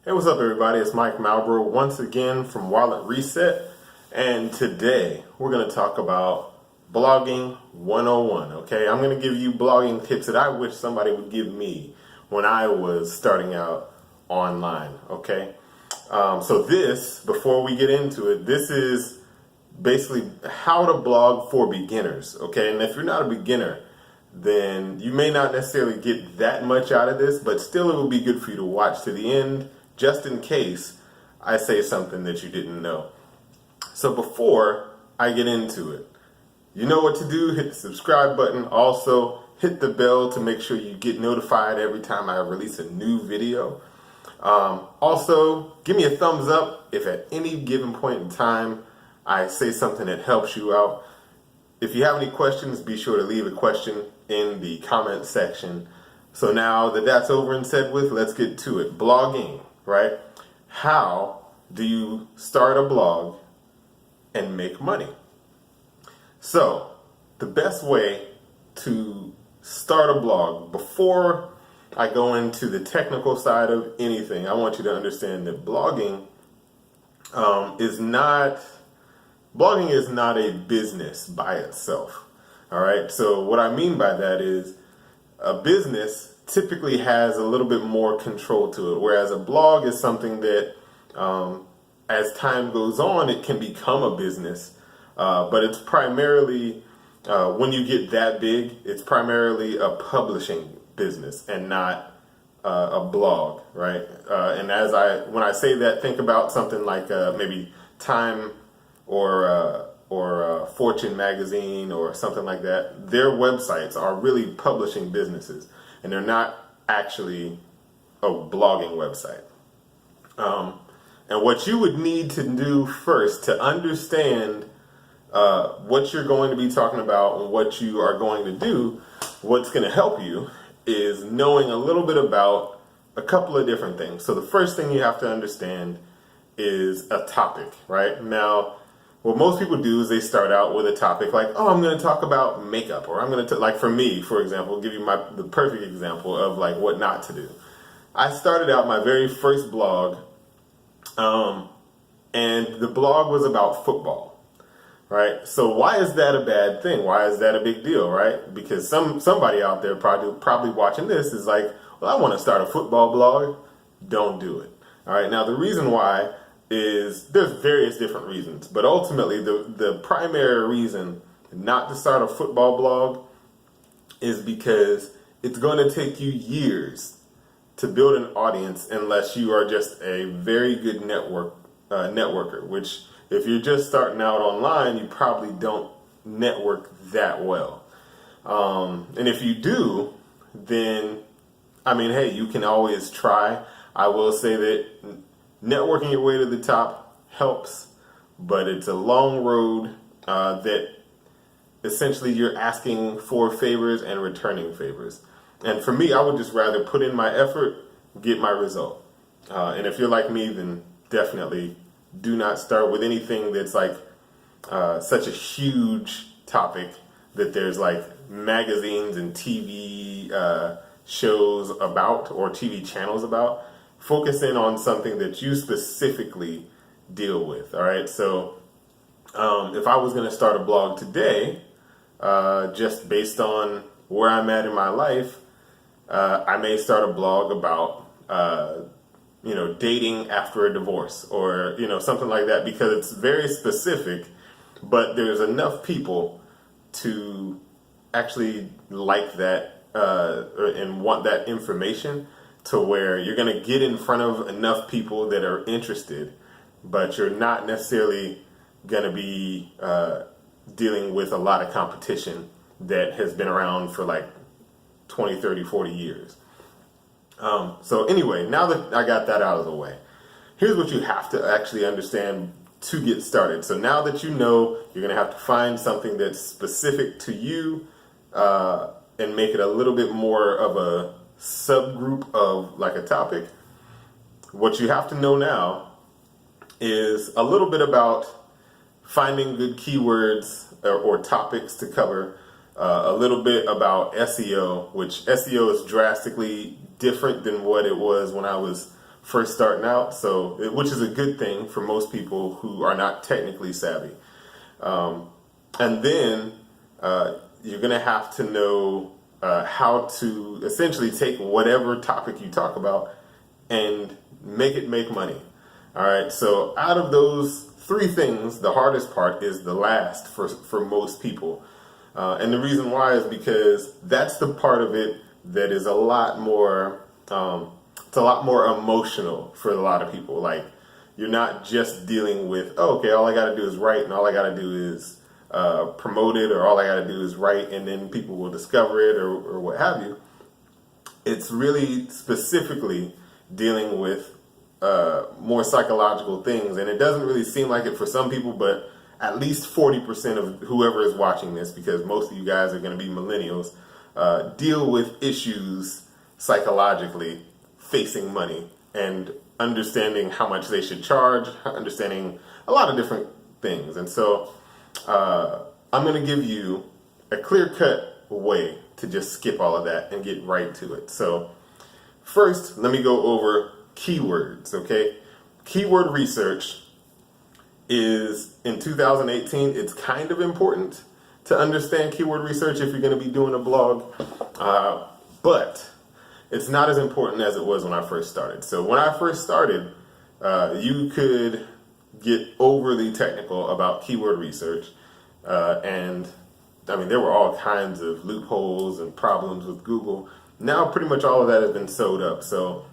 Hey, what's up, everybody? It's Mike Malbrough once again from Wallet Reset, and today we're going to talk about blogging 101. Okay, I'm going to give you blogging tips that I wish somebody would give me when I was starting out online. Okay, so before we get into it, this is basically how to blog for beginners. Okay, and if you're not a beginner, then you may not necessarily get that much out of this, but still it will be good for you to watch to the end, just in case I say something that you didn't know. So before I get into it, you know what to do. Hit the subscribe button. Also, hit the bell to make sure you get notified every time I release a new video. Also, give me a thumbs up if at any given point in time I say something that helps you out. If you have any questions, be sure to leave a question in the comment section. So now that that's over and said with, let's get to it. Blogging, right? How do you start a blog and make money? So the best way to start a blog, before I go into the technical side of anything, I want you to understand that blogging is not a business by itself. All right. So what I mean by that is a business typically has a little bit more control to it, whereas a blog is something that, as time goes on, it can become a business. But it's primarily, when you get that big, it's primarily a publishing business and not a blog, right? And when I say that, think about something like maybe Time or Fortune magazine or something like that. Their websites are really publishing businesses, and they're not actually a blogging website. And what you would need to do first to understand what you're going to be talking about and what you are going to do, what's going to help you is knowing a little bit about a couple of different things. So the first thing you have to understand is a topic, right? Now, what most people do is they start out with a topic like, oh, I'm going to talk about makeup, or I'm going to, like for me, for example, give you the perfect example of like what not to do. I started out my very first blog, and the blog was about football, right? So why is that a bad thing? Why is that a big deal, right? Because somebody out there probably watching this is like, well, I want to start a football blog. Don't do it. All right. Now, the reason why is there's various different reasons, but ultimately the primary reason not to start a football blog is because it's going to take you years to build an audience unless you are just a very good networker, which if you're just starting out online, you probably don't network that well. And if you do, then, I mean, hey, you can always try. I will say that networking your way to the top helps, but it's a long road that essentially you're asking for favors and returning favors. And for me, I would just rather put in my effort, get my result. And if you're like me, then definitely do not start with anything that's like such a huge topic that there's like magazines and TV shows about or TV channels about. Focus in on something that you specifically deal with. All right. So if I was going to start a blog today, just based on where I'm at in my life, I may start a blog about, dating after a divorce or, something like that, because it's very specific, but there's enough people to actually like that and want that information to where you're going to get in front of enough people that are interested, but you're not necessarily going to be dealing with a lot of competition that has been around for like 20, 30, 40 years. So anyway, now that I got that out of the way, here's what you have to actually understand to get started. So now that you know, you're going to have to find something that's specific to you and make it a little bit more of a subgroup of like a topic. What you have to know now is a little bit about finding good keywords or topics to cover, a little bit about SEO, which SEO is drastically different than what it was when I was first starting out. So, which is a good thing for most people who are not technically savvy. And then you're going to have to know how to essentially take whatever topic you talk about and make it make money. All right. So out of those three things, the hardest part is the last for most people. And the reason why is because that's the part of it that is a lot more, it's a lot more emotional for a lot of people. Like, you're not just dealing with, oh, okay, all I got to do is write and all I got to do is promote it, or all I got to do is write and then people will discover it, or what have you. It's really specifically dealing with more psychological things, and it doesn't really seem like it for some people, but at least 40% of whoever is watching this, because most of you guys are going to be millennials, deal with issues psychologically facing money and understanding how much they should charge, understanding a lot of different things. And so I'm going to give you a clear-cut way to just skip all of that and get right to it. So first, let me go over keywords, okay? Keyword research is, in 2018, it's kind of important to understand keyword research if you're going to be doing a blog, but it's not as important as it was when I first started. So when I first started, you could get overly technical about keyword research, and I mean, there were all kinds of loopholes and problems with Google. Now pretty much all of that has been sewed up. So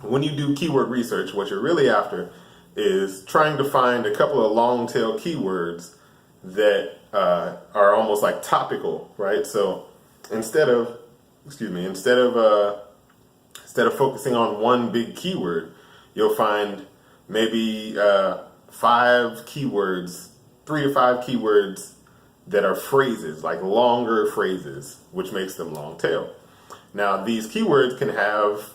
when you do keyword research, what you're really after is trying to find a couple of long tail keywords that are almost like topical, right? So instead of focusing on one big keyword, you'll find maybe 5 keywords, 3 to 5 keywords that are phrases, like longer phrases, which makes them long tail. Now, these keywords can have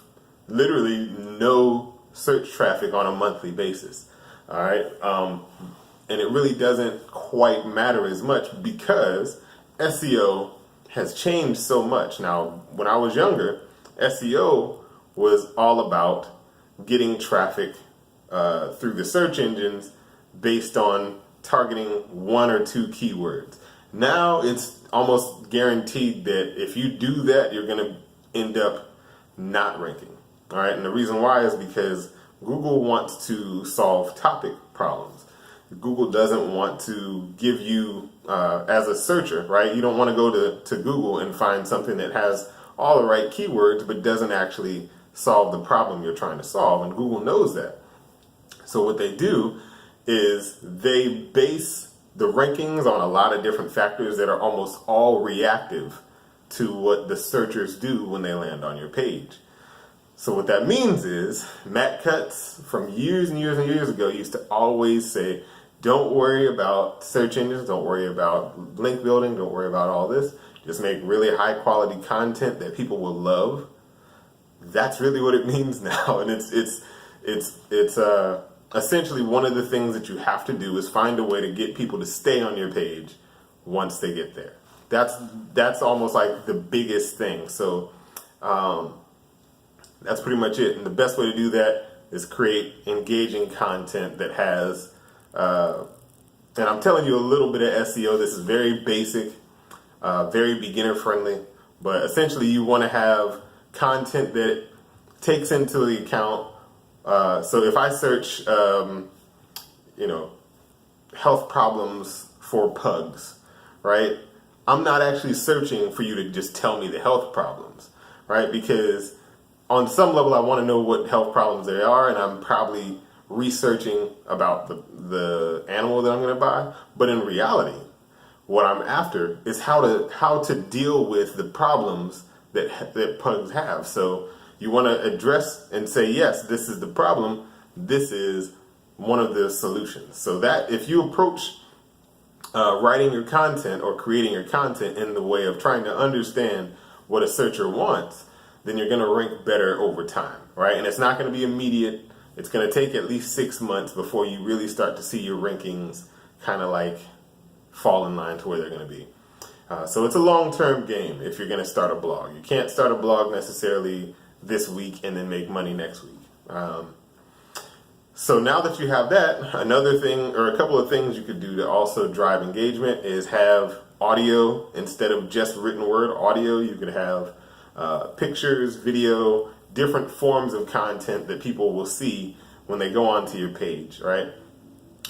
literally no search traffic on a monthly basis. All right. And it really doesn't quite matter as much because SEO has changed so much. Now, when I was younger, SEO was all about getting traffic through the search engines based on targeting 1 or 2 keywords. Now it's almost guaranteed that if you do that, you're going to end up not ranking. All right. And the reason why is because Google wants to solve topic problems. Google doesn't want to give you, as a searcher, right? You don't want to go to Google and find something that has all the right keywords but doesn't actually solve the problem you're trying to solve. And Google knows that. So what they do is they base the rankings on a lot of different factors that are almost all reactive to what the searchers do when they land on your page. So what that means is Matt Cutts from years and years and years ago used to always say, don't worry about search engines, don't worry about link building, don't worry about all this. Just make really high quality content that people will love. That's really what it means now. And it's essentially one of the things that you have to do is find a way to get people to stay on your page once they get there. That's almost like the biggest thing. So that's pretty much it. And the best way to do that is create engaging content that has, and I'm telling you a little bit of SEO. This is very basic, very beginner friendly, but essentially you want to have content that takes into the account. So if I search, health problems for pugs, right? I'm not actually searching for you to just tell me the health problems, right? Because on some level, I want to know what health problems there are, and I'm probably researching about the animal that I'm going to buy. But in reality, what I'm after is how to deal with the problems that pugs have. So you want to address and say, yes, this is the problem. This is one of the solutions. So that if you approach writing your content or creating your content in the way of trying to understand what a searcher wants, then you're going to rank better over time, right? And it's not going to be immediate. It's going to take at least 6 months before you really start to see your rankings kind of like fall in line to where they're going to be. So it's a long-term game if you're going to start a blog. You can't start a blog necessarily this week and then make money next week. So now that you have that, another thing or a couple of things you could do to also drive engagement is have audio instead of just written word. Audio, you could have pictures, video, different forms of content that people will see when they go onto your page, right?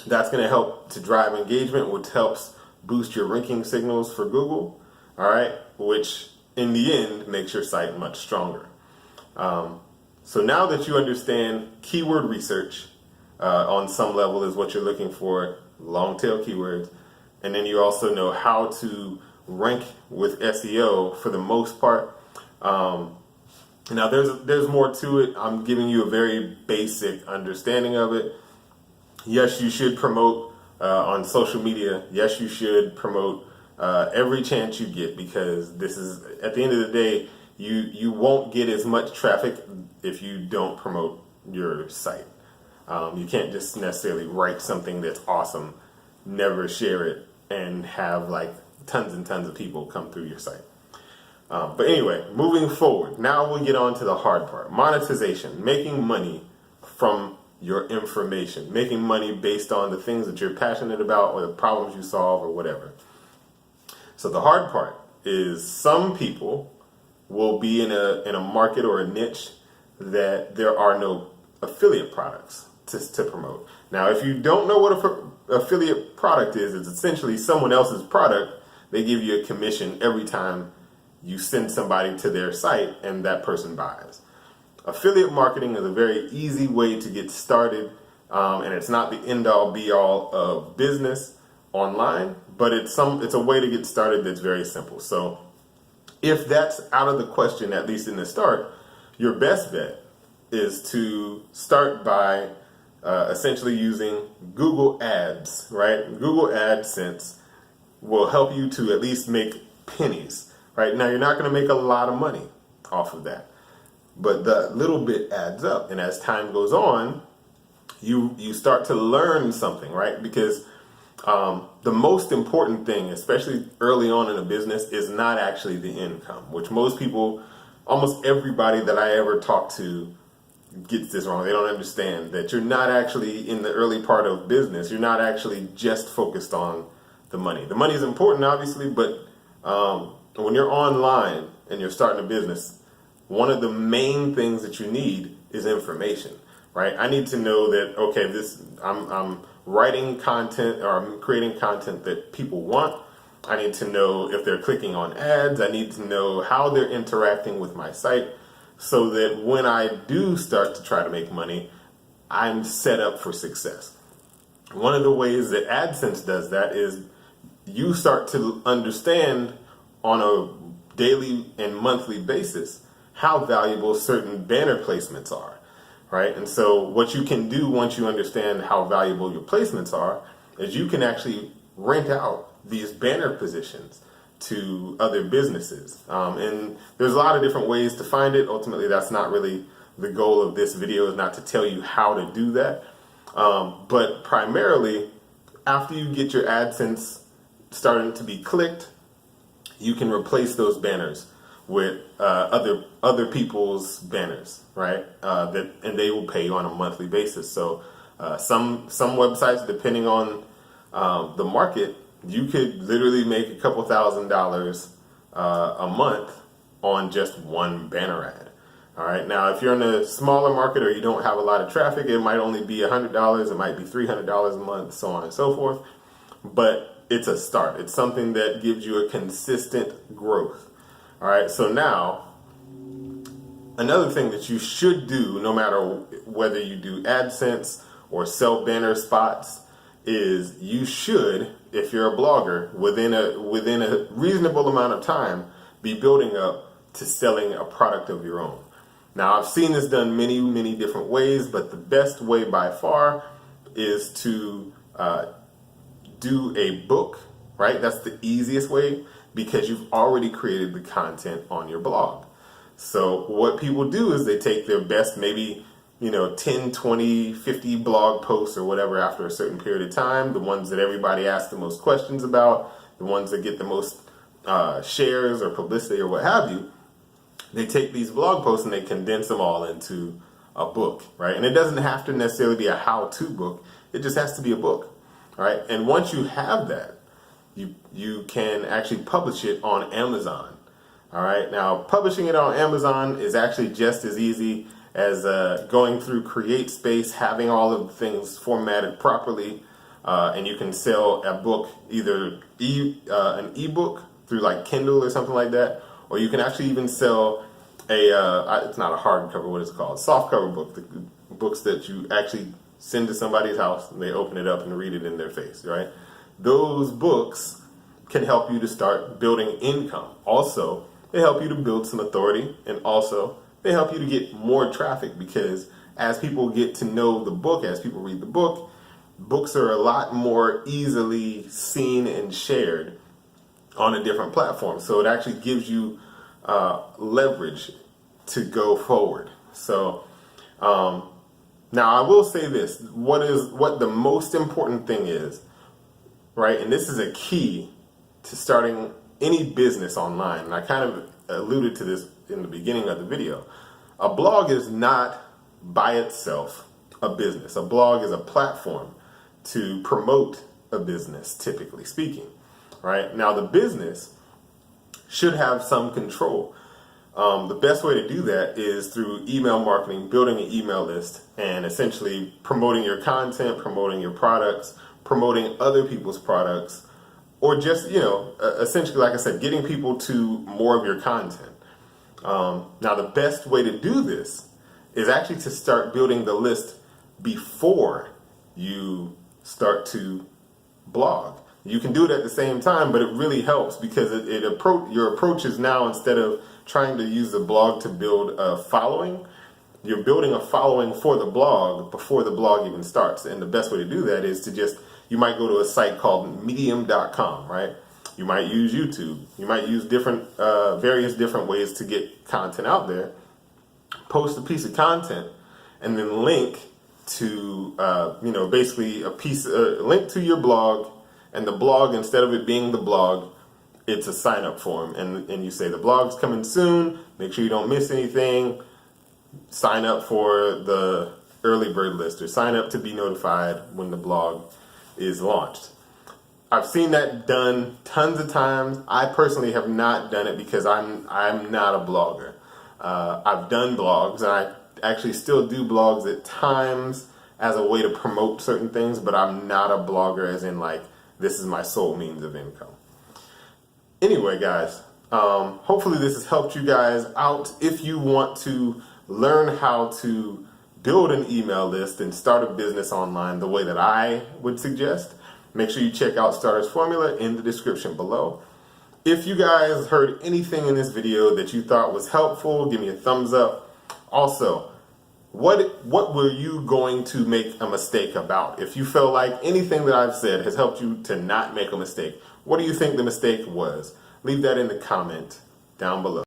That's going to help to drive engagement, which helps boost your ranking signals for Google, all right, which in the end makes your site much stronger. So now that you understand keyword research on some level is what you're looking for, long tail keywords, and then you also know how to rank with SEO for the most part. Now there's more to it. I'm giving you a very basic understanding of it. Yes, you should promote on social media. Yes, you should promote every chance you get, because this is, at the end of the day, you won't get as much traffic if you don't promote your site. You can't just necessarily write something that's awesome, never share it, and have like tons and tons of people come through your site. But anyway, moving forward, now we'll get on to the hard part. Monetization, making money from your information, making money based on the things that you're passionate about or the problems you solve or whatever. So the hard part is some people will be in a market or a niche that there are no affiliate products to promote. Now, if you don't know what an affiliate product is, it's essentially someone else's product. They give you a commission every time you send somebody to their site and that person buys. Affiliate marketing is a very easy way to get started, and it's not the end-all be-all of business online, but it's a way to get started that's very simple. So if that's out of the question, at least in the start, your best bet is to start by essentially using Google Ads, right? Google AdSense will help you to at least make pennies, right? Now, you're not going to make a lot of money off of that, but the little bit adds up. And as time goes on, you start to learn something, right? Because the most important thing, especially early on in a business, is not actually the income, which most people, almost everybody that I ever talk to gets this wrong. They don't understand that you're not actually, in the early part of business, you're not actually just focused on the money. The money is important, obviously, but when you're online and you're starting a business, one of the main things that you need is information, right? I need to know that, okay, I'm writing content or I'm creating content that people want. I need to know if they're clicking on ads. I need to know how they're interacting with my site, so that when I do start to try to make money, I'm set up for success. One of the ways that AdSense does that is you start to understand on a daily and monthly basis how valuable certain banner placements are, right? And so what you can do once you understand how valuable your placements are is you can actually rent out these banner positions to other businesses. And there's a lot of different ways to find it. Ultimately, that's not really the goal of this video, is not to tell you how to do that. But primarily, after you get your AdSense starting to be clicked, you can replace those banners with other people's banners, right? And they will pay you on a monthly basis. So some websites, depending on the market, you could literally make a couple $1,000s a month on just one banner ad. All right. Now, if you're in a smaller market or you don't have a lot of traffic, it might only be $100. It might be $300 a month, so on and so forth. But it's a start. It's something that gives you a consistent growth. All right. So now, another thing that you should do, no matter whether you do AdSense or sell banner spots, is you should, if you're a blogger, within a reasonable amount of time, be building up to selling a product of your own. Now, I've seen this done many, many different ways, but the best way by far is to do a book, right? That's the easiest way, because you've already created the content on your blog. So what people do is they take their best, maybe 10, 20, 50 blog posts or whatever after a certain period of time, the ones that everybody asks the most questions about, the ones that get the most shares or publicity or what have you. They take these blog posts and they condense them all into a book, right? And it doesn't have to necessarily be a how-to book. It just has to be a book, right? And once you have that, you can actually publish it on Amazon. All right. Now, publishing it on Amazon is actually just as easy as going through CreateSpace, having all of the things formatted properly, and you can sell a book, either an ebook through like Kindle or something like that, or you can actually even sell it's not a hardcover, what it's called, softcover book, the books that you actually send to somebody's house and they open it up and read it in their face, right? Those books can help you to start building income. Also, they help you to build some authority, and also they help you to get more traffic, because as people get to know the book, as people read the book, books are a lot more easily seen and shared on a different platform. So it actually gives you leverage to go forward. So now I will say this, what the most important thing is, right? And this is a key to starting any business online. And I kind of alluded to this in the beginning of the video. A blog is not by itself a business. A blog is a platform to promote a business, typically speaking, right? Now, the business should have some control. The best way to do that is through email marketing, building an email list, and essentially promoting your content, promoting your products, promoting other people's products, or just, essentially, like I said, getting people to more of your content. Now, the best way to do this is actually to start building the list before you start to blog. You can do it at the same time, but it really helps because your approach is now, instead of trying to use the blog to build a following, you're building a following for the blog before the blog even starts. And the best way to do that is to you might go to a site called medium.com, right? You might use YouTube. You might use various different ways to get content out there. Post a piece of content and then link to, basically link to your blog. And the blog, instead of it being the blog, it's a sign up form. And you say the blog's coming soon. Make sure you don't miss anything. Sign up for the early bird list, or sign up to be notified when the blog is launched. I've seen that done tons of times. I personally have not done it because I'm not a blogger. I've done blogs, and I actually still do blogs at times as a way to promote certain things, but I'm not a blogger as in like, this is my sole means of income. Anyway, guys, hopefully this has helped you guys out. If you want to learn how to build an email list and start a business online the way that I would suggest, make sure you check out Starter's Formula in the description below. If you guys heard anything in this video that you thought was helpful, give me a thumbs up. Also, what were you going to make a mistake about? If you feel like anything that I've said has helped you to not make a mistake, what do you think the mistake was? Leave that in the comment down below.